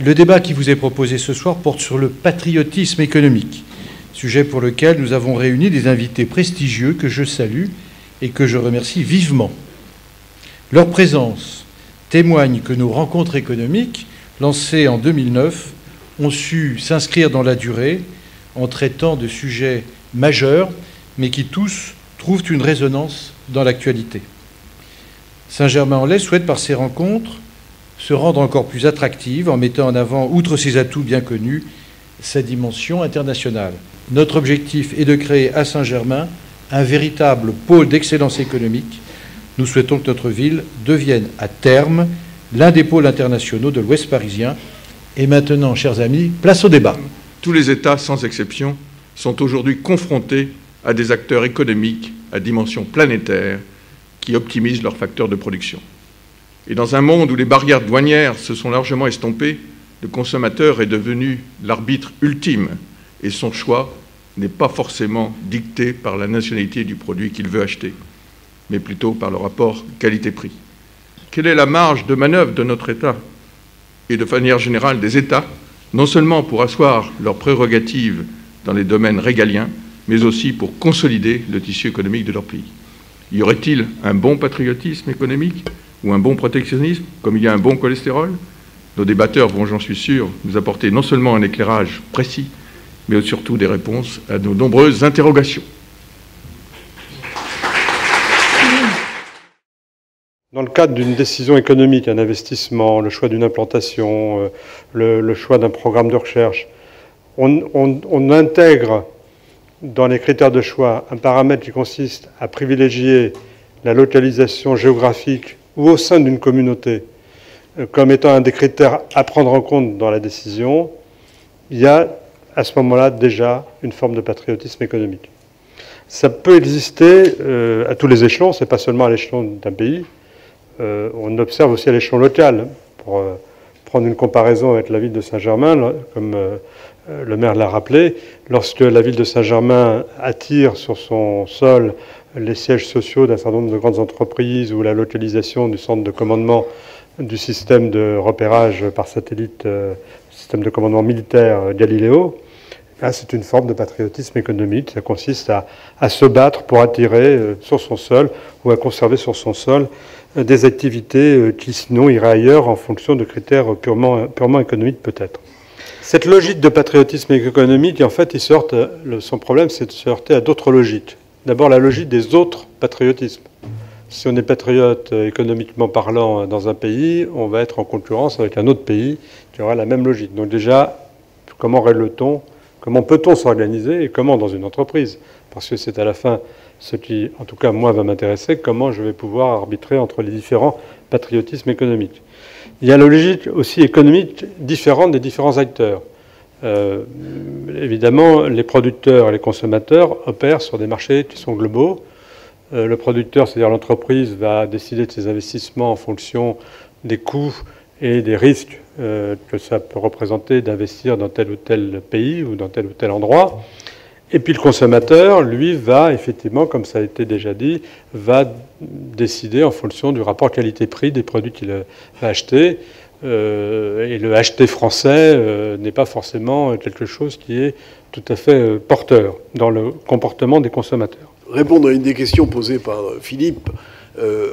Le débat qui vous est proposé ce soir porte sur le patriotisme économique, sujet pour lequel nous avons réuni des invités prestigieux que je salue et que je remercie vivement. Leur présence témoigne que nos rencontres économiques, lancées en 2009, ont su s'inscrire dans la durée en traitant de sujets majeurs, mais qui tous trouvent une résonance dans l'actualité. Saint-Germain-en-Laye souhaite par ces rencontres se rendre encore plus attractive en mettant en avant, outre ses atouts bien connus, sa dimension internationale. Notre objectif est de créer à Saint-Germain un véritable pôle d'excellence économique. Nous souhaitons que notre ville devienne à terme l'un des pôles internationaux de l'Ouest parisien. Et maintenant, chers amis, place au débat. Tous les États, sans exception, sont aujourd'hui confrontés à des acteurs économiques à dimension planétaire qui optimisent leurs facteurs de production. Et dans un monde où les barrières douanières se sont largement estompées, le consommateur est devenu l'arbitre ultime et son choix n'est pas forcément dicté par la nationalité du produit qu'il veut acheter, mais plutôt par le rapport qualité-prix. Quelle est la marge de manœuvre de notre État et de manière générale des États, non seulement pour asseoir leurs prérogatives dans les domaines régaliens, mais aussi pour consolider le tissu économique de leur pays? Y aurait-il un bon patriotisme économique ou un bon protectionnisme, comme il y a un bon cholestérol? Nos débatteurs vont, j'en suis sûr, nous apporter non seulement un éclairage précis, mais surtout des réponses à nos nombreuses interrogations. Dans le cadre d'une décision économique, un investissement, le choix d'une implantation, le choix d'un programme de recherche, on intègre dans les critères de choix un paramètre qui consiste à privilégier la localisation géographique ou au sein d'une communauté comme étant un des critères à prendre en compte dans la décision. Il y a à ce moment-là déjà une forme de patriotisme économique. Ça peut exister à tous les échelons, c'est pas seulement à l'échelon d'un pays. On observe aussi à l'échelon local. Pour prendre une comparaison avec la ville de Saint-Germain, comme le maire l'a rappelé, lorsque la ville de Saint-Germain attire sur son sol les sièges sociaux d'un certain nombre de grandes entreprises ou la localisation du centre de commandement du système de repérage par satellite, système de commandement militaire Galileo, là, c'est une forme de patriotisme économique. Ça consiste à se battre pour attirer sur son sol ou à conserver sur son sol des activités qui sinon iraient ailleurs en fonction de critères purement économiques peut-être. Cette logique de patriotisme économique, en fait, son problème, c'est de se heurter à d'autres logiques. D'abord, la logique des autres patriotismes. Si on est patriote économiquement parlant dans un pays, on va être en concurrence avec un autre pays qui aura la même logique. Donc déjà, comment règle-t-on, comment peut-on s'organiser et comment dans une entreprise? Parce que c'est à la fin ce qui, en tout cas moi, va m'intéresser, comment je vais pouvoir arbitrer entre les différents patriotismes économiques. Il y a la logique aussi économique différente des différents acteurs. Évidemment, les producteurs et les consommateurs opèrent sur des marchés qui sont globaux. Le producteur, c'est-à-dire l'entreprise, va décider de ses investissements en fonction des coûts et des risques que ça peut représenter d'investir dans tel ou tel pays ou dans tel ou tel endroit. Et puis le consommateur, lui, va effectivement, comme ça a été déjà dit, va décider en fonction du rapport qualité-prix des produits qu'il va acheter. Et le acheter français n'est pas forcément quelque chose qui est tout à fait porteur dans le comportement des consommateurs. Répondre à une des questions posées par Philippe,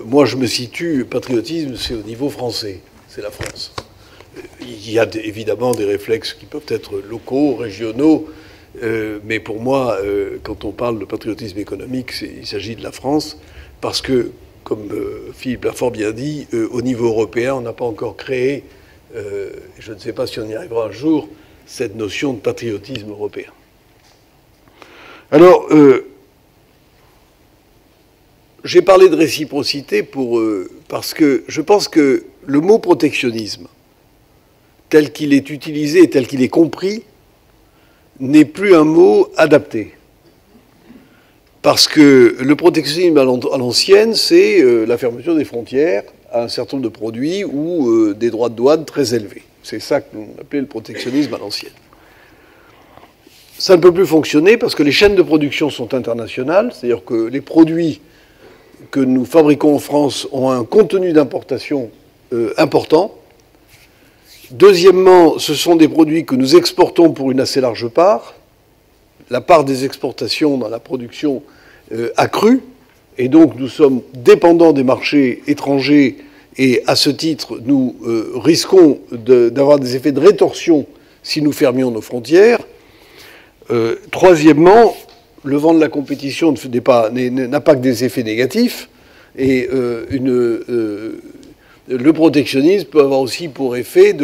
moi je me situe, patriotisme c'est au niveau français, c'est la France. Il y a évidemment des réflexes qui peuvent être locaux, régionaux, mais pour moi, quand on parle de patriotisme économique, il s'agit de la France, parce que, comme Philippe l'a fort bien dit, au niveau européen, on n'a pas encore créé, je ne sais pas si on y arrivera un jour, cette notion de patriotisme européen. Alors, j'ai parlé de réciprocité parce que je pense que le mot protectionnisme, tel qu'il est utilisé et tel qu'il est compris, n'est plus un mot adapté. Parce que le protectionnisme à l'ancienne, c'est la fermeture des frontières à un certain nombre de produits ou des droits de douane très élevés. C'est ça qu'on appelait le protectionnisme à l'ancienne. Ça ne peut plus fonctionner parce que les chaînes de production sont internationales, c'est-à-dire que les produits que nous fabriquons en France ont un contenu d'importation important, Deuxièmement, ce sont des produits que nous exportons pour une assez large part. La part des exportations dans la production a cru, et donc nous sommes dépendants des marchés étrangers, et à ce titre, nous risquons d'avoir des effets de rétorsion si nous fermions nos frontières. Troisièmement, le vent de la compétition n'a pas que des effets négatifs, et le protectionnisme peut avoir aussi pour effet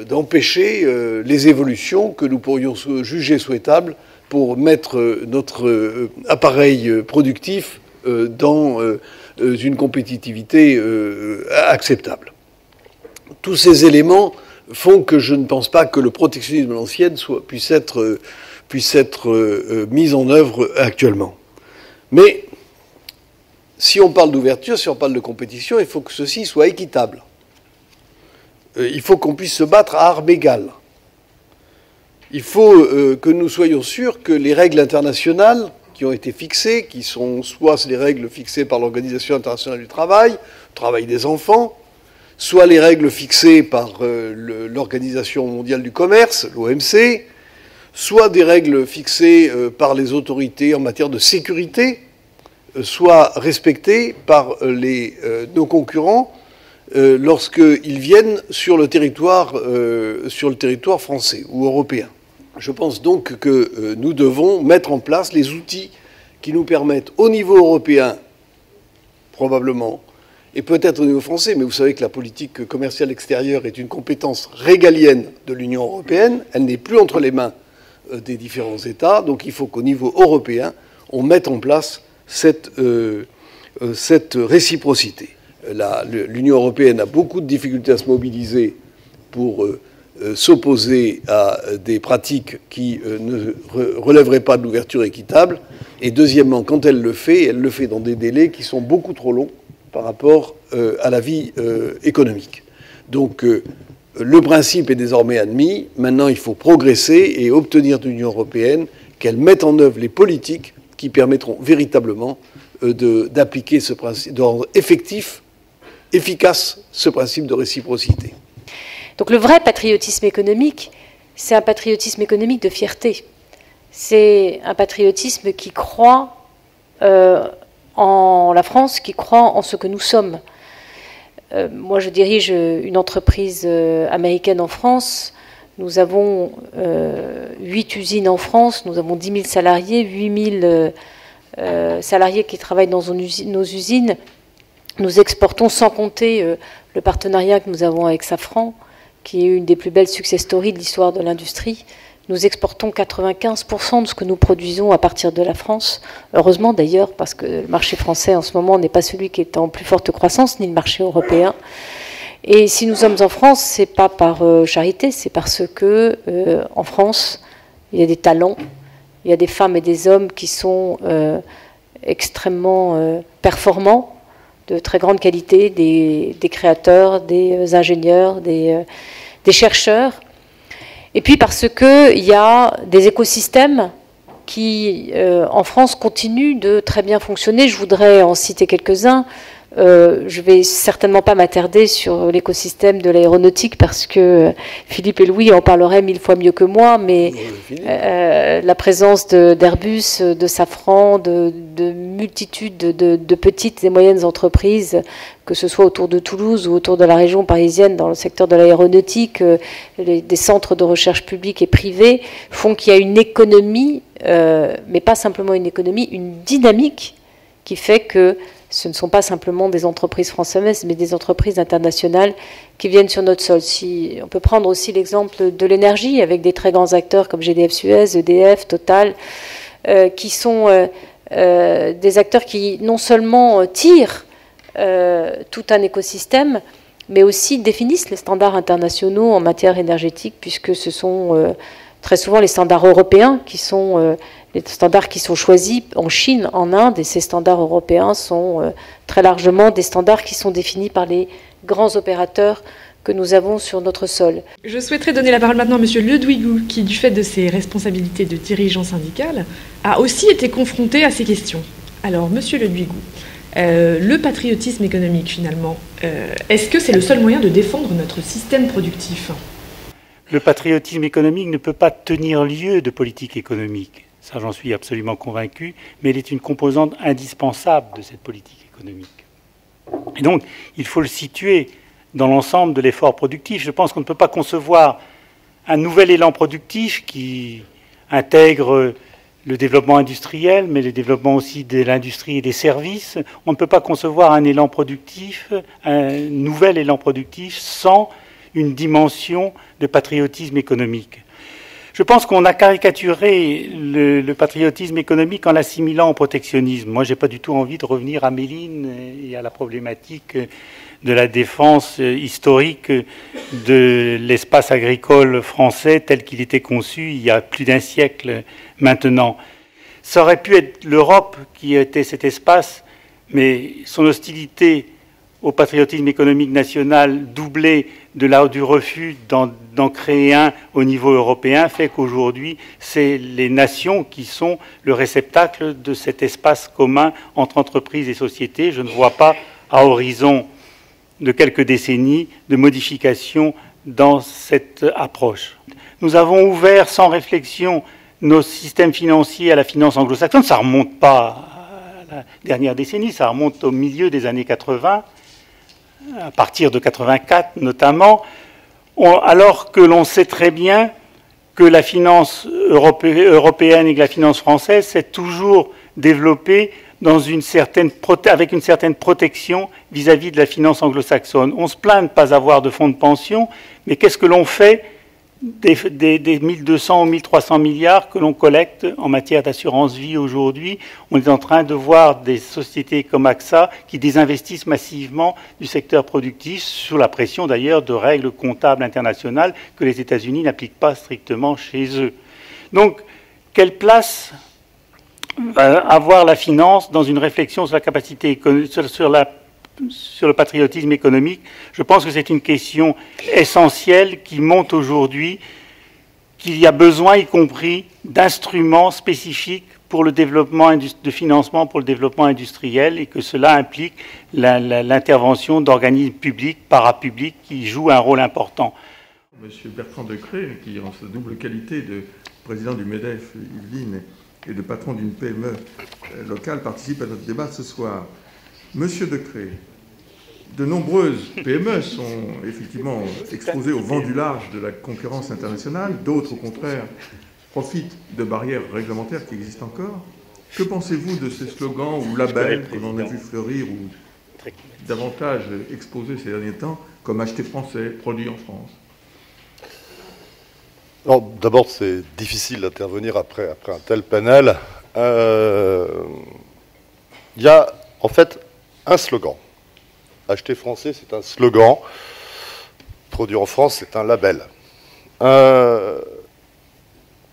d'empêcher les évolutions que nous pourrions juger souhaitables pour mettre notre appareil productif dans une compétitivité acceptable. Tous ces éléments font que je ne pense pas que le protectionnisme à l'ancienne puisse être mis en œuvre actuellement. Mais si on parle d'ouverture, si on parle de compétition, il faut que ceci soit équitable. Il faut qu'on puisse se battre à armes égales. Il faut que nous soyons sûrs que les règles internationales qui ont été fixées, qui sont soit les règles fixées par l'Organisation internationale du travail, le travail des enfants, soit les règles fixées par l'Organisation mondiale du commerce, l'OMC, soit des règles fixées par les autorités en matière de sécurité, soient respectées par nos concurrents lorsqu'ils viennent sur le territoire français ou européen. Je pense donc que nous devons mettre en place les outils qui nous permettent au niveau européen, probablement, et peut-être au niveau français, mais vous savez que la politique commerciale extérieure est une compétence régalienne de l'Union européenne, elle n'est plus entre les mains des différents États, donc il faut qu'au niveau européen, on mette en place cette réciprocité. L'Union européenne a beaucoup de difficultés à se mobiliser pour s'opposer à des pratiques qui ne relèveraient pas de l'ouverture équitable. Et deuxièmement, quand elle le fait dans des délais qui sont beaucoup trop longs par rapport à la vie économique. Donc le principe est désormais admis. Maintenant, il faut progresser et obtenir de l'Union européenne qu'elle mette en œuvre les politiques qui permettront véritablement d'appliquer ce principe, de rendre efficace ce principe de réciprocité. Donc le vrai patriotisme économique, c'est un patriotisme économique de fierté. C'est un patriotisme qui croit en la France, qui croit en ce que nous sommes. Moi, je dirige une entreprise américaine en France. Nous avons 8 usines en France, nous avons 10 000 salariés, 8 000 salariés qui travaillent dans nos usines. Nous exportons, sans compter le partenariat que nous avons avec Safran, qui est une des plus belles success stories de l'histoire de l'industrie. Nous exportons 95% de ce que nous produisons à partir de la France. Heureusement d'ailleurs, parce que le marché français en ce moment n'est pas celui qui est en plus forte croissance, ni le marché européen. Et si nous sommes en France, c'est pas par charité, c'est parce que en France, il y a des talents, il y a des femmes et des hommes qui sont extrêmement performants, de très grande qualité, des créateurs, des ingénieurs, des chercheurs. Et puis parce qu'il y a des écosystèmes qui, en France, continuent de très bien fonctionner. Je voudrais en citer quelques-uns. Je ne vais certainement pas m'attarder sur l'écosystème de l'aéronautique parce que Philippe et Louis en parleraient 1000 fois mieux que moi, mais la présence d'Airbus, de Safran, de multitudes de petites et moyennes entreprises, que ce soit autour de Toulouse ou autour de la région parisienne dans le secteur de l'aéronautique, des centres de recherche publics et privés, font qu'il y a une économie, mais pas simplement une économie, une dynamique qui fait que ce ne sont pas simplement des entreprises françaises, mais des entreprises internationales qui viennent sur notre sol. On peut prendre aussi l'exemple de l'énergie, avec des très grands acteurs comme GDF Suez, EDF, Total, qui sont des acteurs qui non seulement tirent tout un écosystème, mais aussi définissent les standards internationaux en matière énergétique, puisque ce sont très souvent les standards européens qui sont les standards qui sont choisis en Chine, en Inde, et ces standards européens sont très largement des standards qui sont définis par les grands opérateurs que nous avons sur notre sol. Je souhaiterais donner la parole maintenant à M. Ledouigou, qui, du fait de ses responsabilités de dirigeant syndical, a aussi été confronté à ces questions. Alors, M. Ledouigou, Le patriotisme économique, finalement, est-ce que c'est le seul moyen de défendre notre système productif ? Le patriotisme économique ne peut pas tenir lieu de politique économique. Ça, j'en suis absolument convaincu, mais il est une composante indispensable de cette politique économique. Et donc, il faut le situer dans l'ensemble de l'effort productif. Je pense qu'on ne peut pas concevoir un nouvel élan productif qui intègre le développement industriel, mais le développement aussi de l'industrie et des services. On ne peut pas concevoir un élan productif, un nouvel élan productif, sans une dimension de patriotisme économique. Je pense qu'on a caricaturé le patriotisme économique en l'assimilant au protectionnisme. Moi, je n'ai pas du tout envie de revenir à Méline et à la problématique de la défense historique de l'espace agricole français tel qu'il était conçu il y a plus d'un siècle maintenant. Ça aurait pu être l'Europe qui était cet espace, mais son hostilité au patriotisme économique national doublé du refus d'en créer un au niveau européen fait qu'aujourd'hui, c'est les nations qui sont le réceptacle de cet espace commun entre entreprises et sociétés. Je ne vois pas, à horizon de quelques décennies, de modification dans cette approche. Nous avons ouvert sans réflexion nos systèmes financiers à la finance anglo-saxonne. Ça ne remonte pas à la dernière décennie, ça remonte au milieu des années 80, à partir de 84 notamment, alors que l'on sait très bien que la finance européenne et que la finance française s'est toujours développée avec une certaine protection vis-à-vis de la finance anglo-saxonne. On se plaint de ne pas avoir de fonds de pension, mais qu'est-ce que l'on fait des 1200 ou 1300 milliards que l'on collecte en matière d'assurance vie aujourd'hui? On est en train de voir des sociétés comme AXA qui désinvestissent massivement du secteur productif, sous la pression d'ailleurs de règles comptables internationales que les États-Unis n'appliquent pas strictement chez eux. Donc, quelle place va avoir la finance dans une réflexion sur la capacité sur le patriotisme économique? Je pense que c'est une question essentielle qui montre aujourd'hui qu'il y a besoin, y compris, d'instruments spécifiques pour le développement de financement pour le développement industriel, et que cela implique l'intervention d'organismes publics, parapublics, qui jouent un rôle important. Monsieur Bertrand Decré, qui en sa double qualité de président du MEDEF Yvelines et de patron d'une PME locale, participe à notre débat ce soir. Monsieur Decré, de nombreuses PME sont effectivement exposées au vent du large de la concurrence internationale. D'autres, au contraire, profitent de barrières réglementaires qui existent encore. Que pensez-vous de ces slogans ou labels que l'on a vu fleurir ou davantage exposés ces derniers temps, comme acheter français, produit en France? D'abord, c'est difficile d'intervenir après un tel panel. Il y a en fait un slogan. Acheter français, c'est un slogan. Produit en France, c'est un label.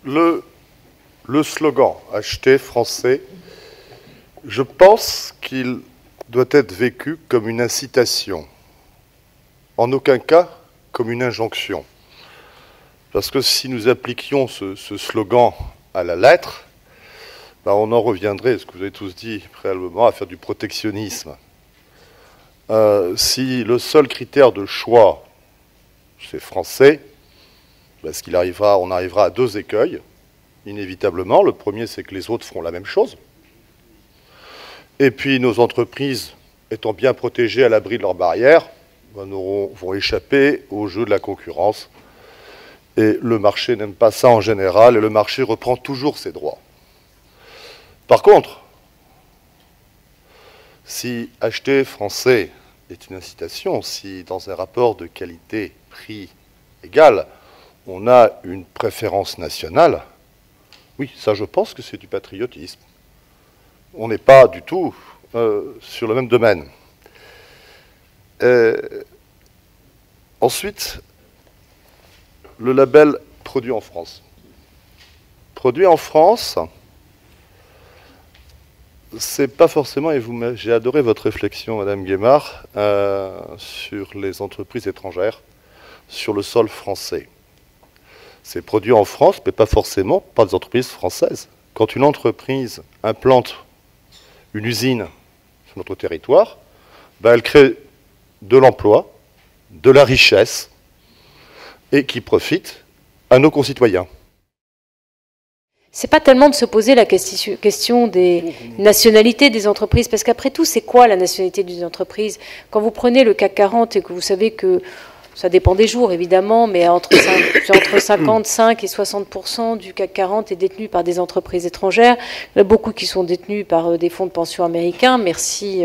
Le slogan acheter français, je pense qu'il doit être vécu comme une incitation. En aucun cas comme une injonction. Parce que si nous appliquions ce slogan à la lettre, on en reviendrait, ce que vous avez tous dit préalablement, à faire du protectionnisme. Si le seul critère de choix, c'est français, on arrivera à deux écueils, inévitablement. Le premier, c'est que les autres feront la même chose. Et puis, nos entreprises, étant bien protégées à l'abri de leurs barrières, vont échapper au jeu de la concurrence. Et le marché n'aime pas ça en général, et le marché reprend toujours ses droits. Par contre, si acheter français est une incitation, si dans un rapport de qualité-prix égal, on a une préférence nationale, oui, ça je pense que c'est du patriotisme. On n'est pas du tout sur le même domaine. Ensuite, le label produit en France. Produit en France, c'est pas forcément, et j'ai adoré votre réflexion, Madame Guémard, sur les entreprises étrangères, sur le sol français. C'est produit en France, mais pas forcément par des entreprises françaises. Quand une entreprise implante une usine, notre territoire, ben, elle crée de l'emploi, de la richesse, et qui profite à nos concitoyens. C'est pas tellement de se poser la question des nationalités des entreprises, parce qu'après tout, c'est quoi la nationalité d'une entreprise? Quand vous prenez le CAC 40 et que vous savez que, ça dépend des jours évidemment, mais entre 55 et 60% du CAC 40 est détenu par des entreprises étrangères. Il y en a beaucoup qui sont détenus par des fonds de pension américains. Merci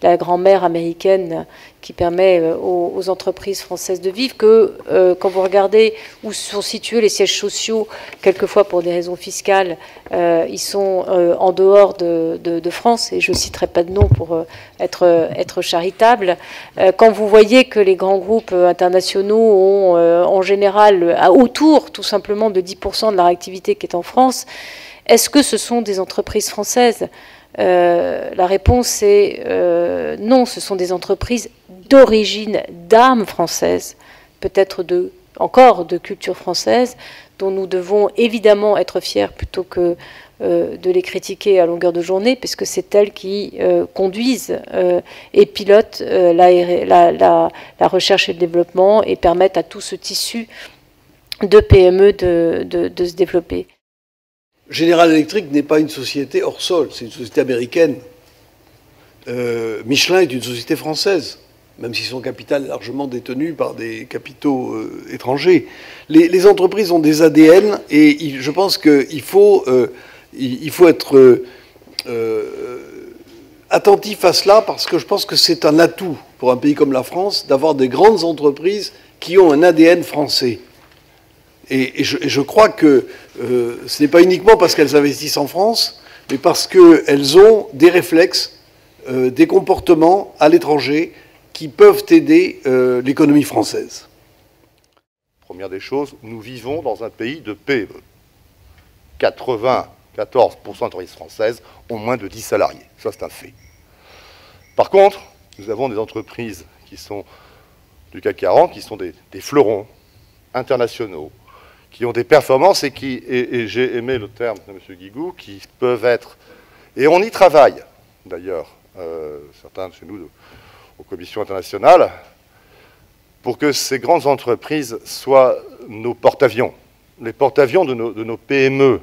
la grand-mère américaine qui permet aux entreprises françaises de vivre, que quand vous regardez où sont situés les sièges sociaux, quelquefois pour des raisons fiscales, ils sont en dehors de France, et je ne citerai pas de nom pour être charitable. Quand vous voyez que les grands groupes internationaux ont en général autour tout simplement de 10% de leur activité qui est en France, est-ce que ce sont des entreprises françaises ? La réponse est non, ce sont des entreprises d'origine, d'âme française, peut-être encore de culture française, dont nous devons évidemment être fiers plutôt que de les critiquer à longueur de journée, puisque c'est elles qui conduisent et pilotent la recherche et le développement et permettent à tout ce tissu de PME de se développer. General Electric n'est pas une société hors sol, c'est une société américaine. Michelin est une société française, même si son capital est largement détenu par des capitaux étrangers. Les entreprises ont des ADN et je pense qu'il faut être attentif à cela, parce que je pense que c'est un atout pour un pays comme la France d'avoir des grandes entreprises qui ont un ADN français. Et je crois que ce n'est pas uniquement parce qu'elles investissent en France, mais parce qu'elles ont des réflexes, des comportements à l'étranger qui peuvent aider l'économie française. Première des choses, nous vivons dans un pays de PME. 94% des entreprises françaises ont moins de 10 salariés. Ça, c'est un fait. Par contre, nous avons des entreprises qui sont du CAC 40, qui sont des fleurons internationaux, qui ont des performances et j'ai aimé le terme de M. Guigou, qui peuvent être, et on y travaille d'ailleurs, certains de chez nous aux commissions internationales, pour que ces grandes entreprises soient nos porte-avions, les porte-avions de nos PME,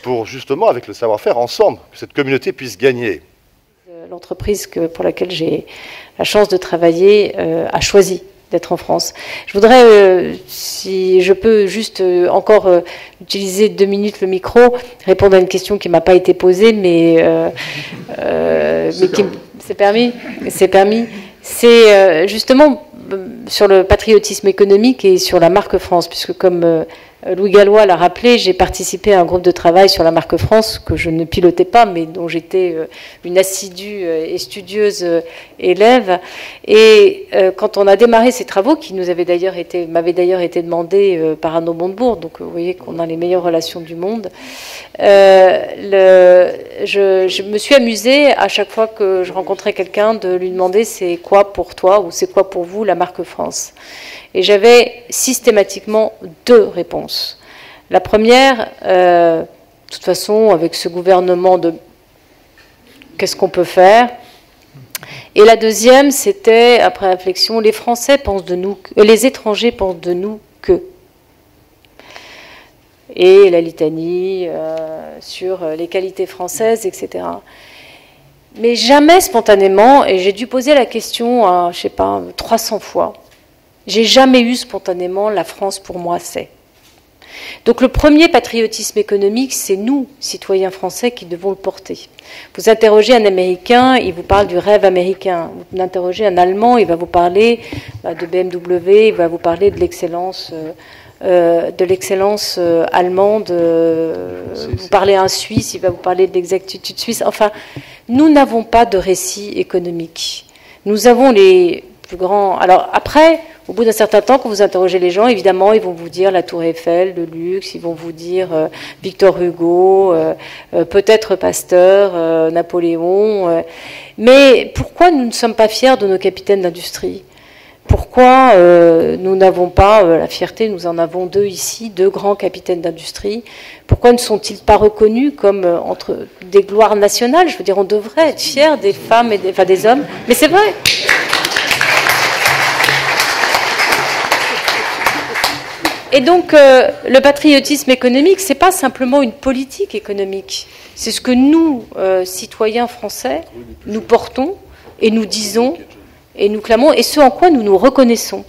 pour justement, avec le savoir-faire, ensemble, que cette communauté puisse gagner. L'entreprise pour laquelle j'ai la chance de travailler a choisi d'être en France. Je voudrais, si je peux juste encore utiliser 2 minutes le micro, répondre à une question qui ne m'a pas été posée, mais qui c'est permis. C'est permis. C'est justement sur le patriotisme économique et sur la marque France, puisque comme Louis Gallois l'a rappelé, j'ai participé à un groupe de travail sur la marque France que je ne pilotais pas, mais dont j'étais une assidue et studieuse élève. Et quand on a démarré ces travaux, qui m'avaient d'ailleurs été demandés par Arnaud Montebourg, donc vous voyez qu'on a les meilleures relations du monde, je me suis amusée à chaque fois que je rencontrais quelqu'un de lui demander c'est quoi pour toi ou c'est quoi pour vous la marque France. Et j'avais systématiquement 2 réponses. La première, de toute façon, avec ce gouvernement de qu'est-ce qu'on peut faire. Et la deuxième, c'était, après réflexion, les Français pensent de nous, les étrangers pensent de nous que. Et la litanie sur les qualités françaises, etc. Mais jamais spontanément, et j'ai dû poser la question, je ne sais pas, 300 fois, j'ai jamais eu spontanément la France pour moi, c'est. Donc le premier patriotisme économique, c'est nous, citoyens français, qui devons le porter. Vous interrogez un Américain, il vous parle du rêve américain. Vous interrogez un Allemand, il va vous parler de BMW, il va vous parler de l'excellence allemande. Vous parlez à un Suisse, il va vous parler de l'exactitude suisse. Enfin, nous n'avons pas de récit économique. Nous avons les plus grands... Alors après... Au bout d'un certain temps, quand vous interrogez les gens, évidemment, ils vont vous dire la Tour Eiffel, le luxe, ils vont vous dire Victor Hugo, peut-être Pasteur, Napoléon. Mais pourquoi nous ne sommes pas fiers de nos capitaines d'industrie ? pourquoi nous n'avons pas la fierté, nous en avons deux ici, deux grands capitaines d'industrie. Pourquoi ne sont-ils pas reconnus comme entre des gloires nationales? Je veux dire, on devrait être fiers des femmes et des hommes, mais c'est vrai. Et donc, le patriotisme économique, c'est pas simplement une politique économique. C'est ce que nous, citoyens français, nous portons et nous disons et nous clamons, et ce en quoi nous nous reconnaissons.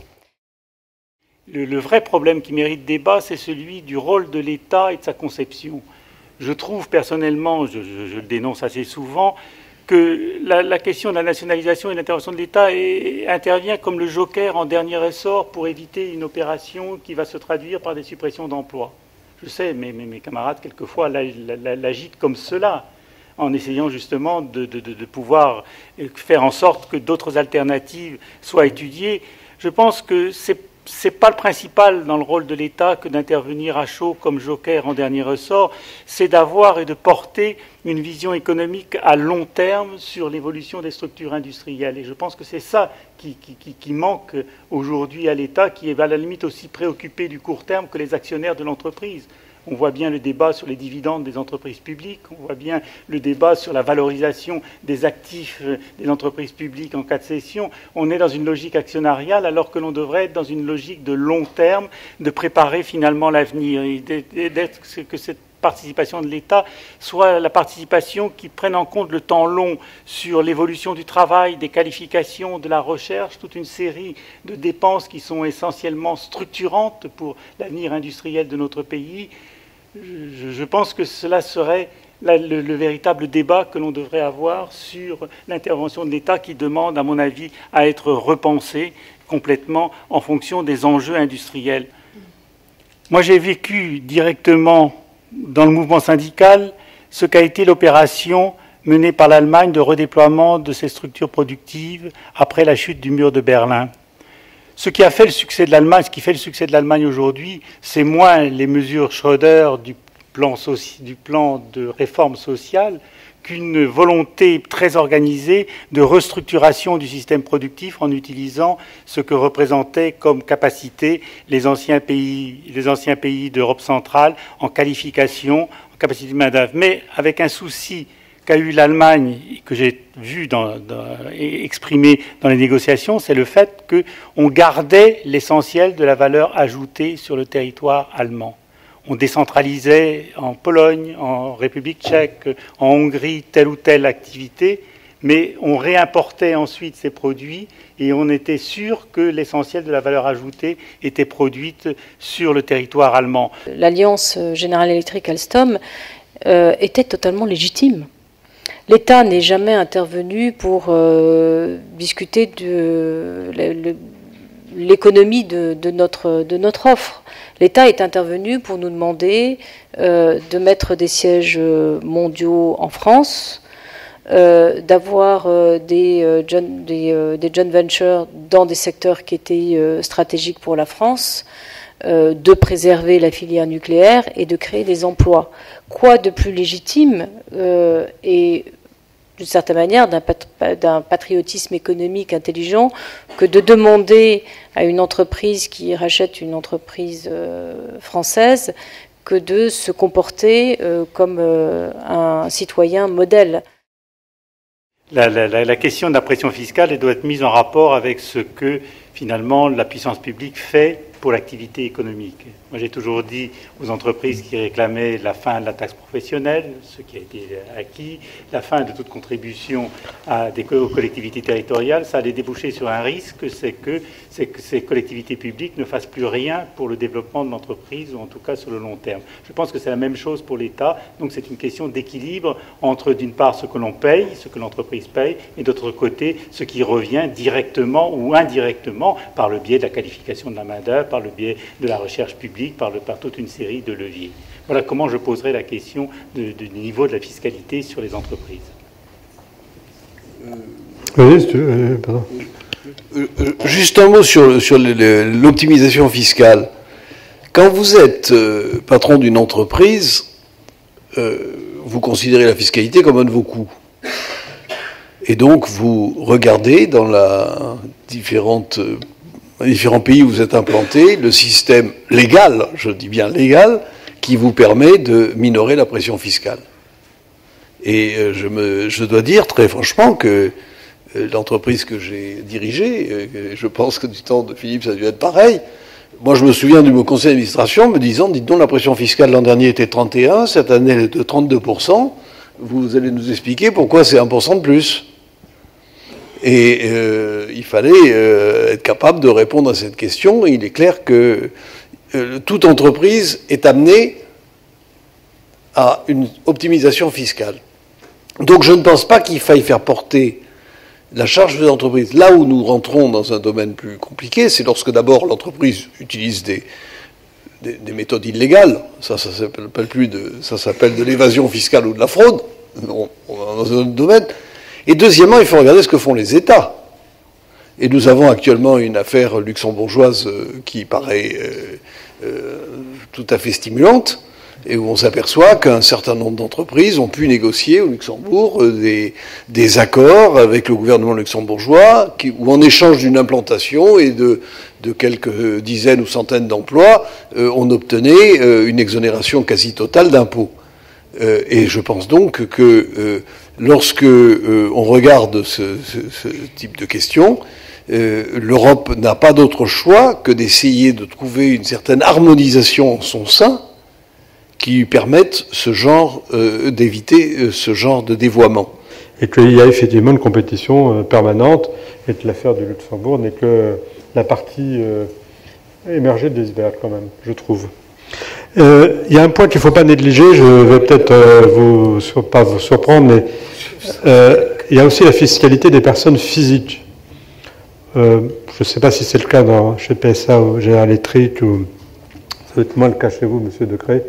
Le vrai problème qui mérite débat, c'est celui du rôle de l'État et de sa conception. Je trouve personnellement, je le dénonce assez souvent, que la question de la nationalisation et de l'intervention de l'État intervient comme le joker en dernier ressort pour éviter une opération qui va se traduire par des suppressions d'emplois. Je sais, mes camarades, quelquefois, l'agitent comme cela, en essayant justement de pouvoir faire en sorte que d'autres alternatives soient étudiées. Je pense que c'est pas le principal dans le rôle de l'État que d'intervenir à chaud comme joker en dernier ressort, c'est d'avoir et de porter une vision économique à long terme sur l'évolution des structures industrielles. Et je pense que c'est ça qui manque aujourd'hui à l'État, qui est à la limite aussi préoccupé du court terme que les actionnaires de l'entreprise. On voit bien le débat sur les dividendes des entreprises publiques, on voit bien le débat sur la valorisation des actifs des entreprises publiques en cas de cession. On est dans une logique actionnariale alors que l'on devrait être dans une logique de long terme, de préparer finalement l'avenir et que cette participation de l'État soit la participation qui prenne en compte le temps long sur l'évolution du travail, des qualifications, de la recherche, toute une série de dépenses qui sont essentiellement structurantes pour l'avenir industriel de notre pays. Je pense que cela serait le véritable débat que l'on devrait avoir sur l'intervention de l'État qui demande, à mon avis, à être repensée complètement en fonction des enjeux industriels. Moi, j'ai vécu directement dans le mouvement syndical ce qu'a été l'opération menée par l'Allemagne de redéploiement de ses structures productives après la chute du mur de Berlin. Ce qui fait le succès de l'Allemagne aujourd'hui, c'est moins les mesures Schröder du plan de réforme sociale qu'une volonté très organisée de restructuration du système productif en utilisant ce que représentaient comme capacité les anciens pays d'Europe centrale en qualification, en capacité de main-d'œuvre, mais avec un souci qu'a eu l'Allemagne, que j'ai vu exprimé dans les négociations, c'est le fait qu'on gardait l'essentiel de la valeur ajoutée sur le territoire allemand. On décentralisait en Pologne, en République tchèque, en Hongrie, telle ou telle activité, mais on réimportait ensuite ces produits et on était sûr que l'essentiel de la valeur ajoutée était produite sur le territoire allemand. L'alliance General Electric-Alstom était totalement légitime. L'État n'est jamais intervenu pour discuter de l'économie de notre offre. L'État est intervenu pour nous demander de mettre des sièges mondiaux en France, d'avoir des joint ventures dans des secteurs qui étaient stratégiques pour la France, de préserver la filière nucléaire et de créer des emplois. Quoi de plus légitime et d'une certaine manière d'un patriotisme économique intelligent que de demander à une entreprise qui rachète une entreprise française que de se comporter comme un citoyen modèle. La question de la pression fiscale elle doit être mise en rapport avec ce que finalement la puissance publique fait pour l'activité économique. Moi, j'ai toujours dit aux entreprises qui réclamaient la fin de la taxe professionnelle, ce qui a été acquis, la fin de toute contribution aux collectivités territoriales, ça allait déboucher sur un risque, c'est que ces collectivités publiques ne fassent plus rien pour le développement de l'entreprise, ou en tout cas sur le long terme. Je pense que c'est la même chose pour l'État, donc c'est une question d'équilibre entre, d'une part, ce que l'on paye, ce que l'entreprise paye, et d'autre côté, ce qui revient directement ou indirectement par le biais de la qualification de la main-d'œuvre, par le biais de la recherche publique, par toute une série de leviers. Voilà comment je poserai la question du niveau de la fiscalité sur les entreprises. Juste un mot sur l'optimisation fiscale. Quand vous êtes patron d'une entreprise, vous considérez la fiscalité comme un de vos coûts. Et donc vous regardez dans la différentes dans les différents pays où vous êtes implantés, le système légal, je dis bien légal, qui vous permet de minorer la pression fiscale. Et je dois dire très franchement que l'entreprise que j'ai dirigée, je pense que du temps de Philippe ça a dû être pareil. Moi je me souviens du conseil d'administration me disant, dites donc la pression fiscale l'an dernier était 31, cette année elle est de 32%, vous allez nous expliquer pourquoi c'est 1% de plus. Et il fallait être capable de répondre à cette question. Et il est clair que toute entreprise est amenée à une optimisation fiscale. Donc je ne pense pas qu'il faille faire porter la charge des entreprises. Là où nous rentrons dans un domaine plus compliqué, c'est lorsque d'abord l'entreprise utilise des méthodes illégales. Ça s'appelle de l'évasion fiscale ou de la fraude. On est dans un autre domaine. Et deuxièmement, il faut regarder ce que font les États. Et nous avons actuellement une affaire luxembourgeoise qui paraît tout à fait stimulante, et où on s'aperçoit qu'un certain nombre d'entreprises ont pu négocier au Luxembourg des accords avec le gouvernement luxembourgeois, où en échange d'une implantation et de quelques dizaines ou centaines d'emplois, on obtenait une exonération quasi totale d'impôts. Et je pense donc que lorsque on regarde ce type de questions, l'Europe n'a pas d'autre choix que d'essayer de trouver une certaine harmonisation en son sein qui lui permette d'éviter ce genre de dévoiement. Et qu'il y a effectivement une compétition permanente, et que l'affaire du Luxembourg n'est que la partie émergée de l'iceberg quand même, je trouve. Il y a un point qu'il ne faut pas négliger, je vais peut-être pas vous surprendre, mais il y a aussi la fiscalité des personnes physiques. Je ne sais pas si c'est le cas chez PSA ou Général Electric, ou ça va être moins le cas chez vous, Monsieur Decré,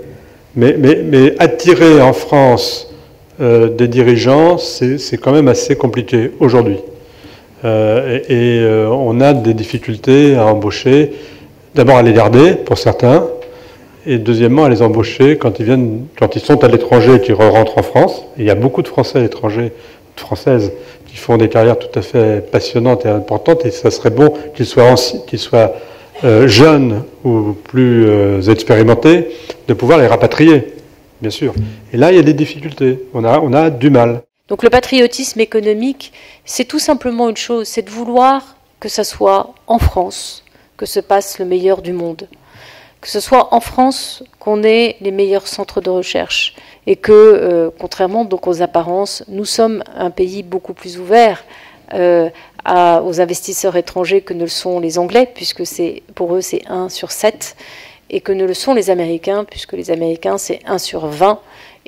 mais attirer en France des dirigeants, c'est quand même assez compliqué aujourd'hui. On a des difficultés à embaucher, d'abord à les garder pour certains, et deuxièmement à les embaucher quand ils sont à l'étranger et qu'ils rentrent en France. Et il y a beaucoup de Français à l'étranger, de Françaises, qui font des carrières tout à fait passionnantes et importantes, et ça serait bon qu'ils soient jeunes ou plus expérimentés, de pouvoir les rapatrier, bien sûr. Et là, il y a des difficultés, on a du mal. Donc le patriotisme économique, c'est tout simplement une chose, c'est de vouloir que ça soit en France que se passe le meilleur du monde. Que ce soit en France qu'on ait les meilleurs centres de recherche et que, contrairement donc aux apparences, nous sommes un pays beaucoup plus ouvert aux investisseurs étrangers que ne le sont les Anglais, puisque pour eux c'est 1 sur 7, et que ne le sont les Américains, puisque les Américains c'est 1 sur 20,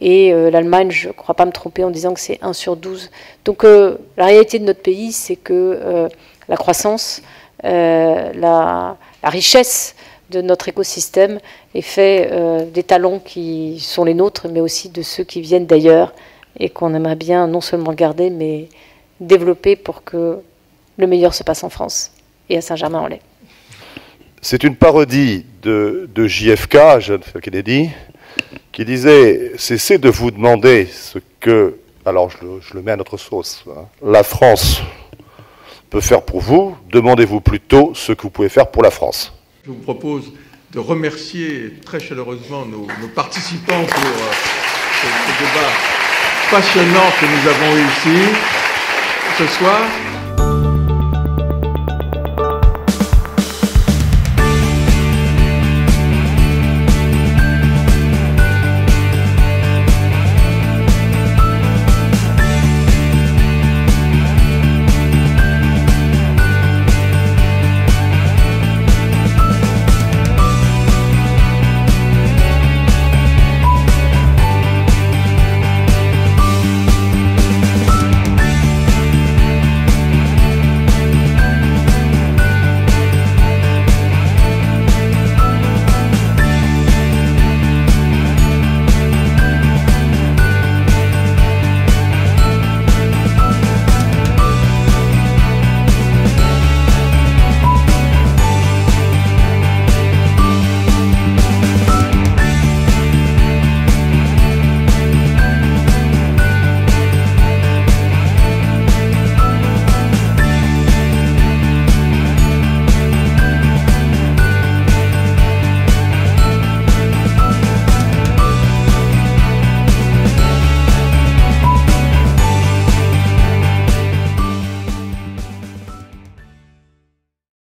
et l'Allemagne, je ne crois pas me tromper en disant que c'est 1 sur 12. Donc la réalité de notre pays, c'est que la croissance, la richesse de notre écosystème est fait des talents qui sont les nôtres, mais aussi de ceux qui viennent d'ailleurs et qu'on aimerait bien non seulement garder, mais développer pour que le meilleur se passe en France et à Saint-Germain-en-Laye. C'est une parodie de JFK, John F. Kennedy, qui disait « Cessez de vous demander ce que, alors je le mets à notre sauce, hein, la France peut faire pour vous, demandez-vous plutôt ce que vous pouvez faire pour la France ». Je vous propose de remercier très chaleureusement nos participants pour ce débat passionnant que nous avons eu ici ce soir.